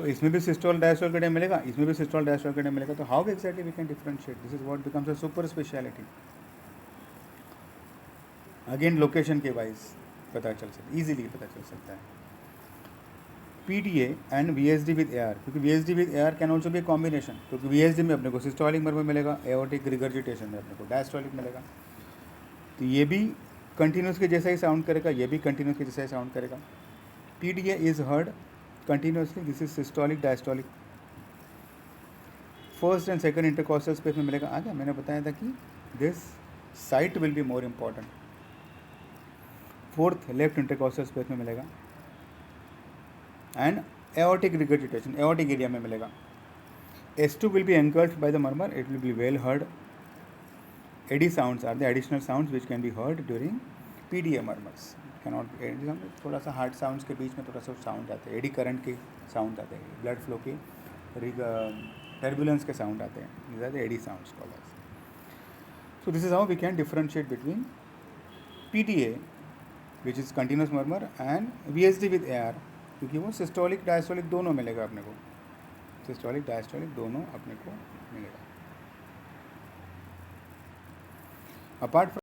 तो इसमें भी सिस्टोल डायस्टोल का टाइम मिलेगा, इसमें भी सिस्टोल डायस्टोल का टाइम मिलेगा. तो how exactly we can differentiate? This is what becomes a super specialty. Again location के वाइज पता चल सकता, इजीली पता चल सकता है. PDA and VSD with AR, क्योंकि VSD with AR can also be combination, क्योंकि VSD में अपने को सिस्टोलिक मर्मर मिलेगा, एओर्टिक रिगर्जिटेशन में अपने को डायस्टोलिक मिलेगा. तो ये भी कंटिन्यूस के जैसा ही साउंड करेगा, ये भी कंटिन्यूस के जैसा ही साउंड करेगा. PDA is heard continuously, this is systolic diastolic. First and second intercostal space में मिलेगा. आगे मैंने बताया था कि this site will be more important. Fourth left intercostal space में मिलेगा. And aortic regurgitation aortic area में मिलेगा. S2 will be engulfed by the murmur, it will be well heard. Eddy sounds are the additional sounds which can be heard during PDA murmurs. Cannot थोड़ा सा heart sounds के बीच में थोड़ा सा sound आते हैं, एडी करंट के sound आते हैं, ब्लड फ्लो के टर्बुलेंस के साउंड आते हैं. These are the eddy sounds called as. So this is how we can differentiate between PDA, which is continuous murmur, and VSD with AR, क्योंकि वो systolic diastolic दोनों मिलेगा अपने को. सिस्टोलिक डायस्टोलिक दोनों अपने को मिलेगा. Apart from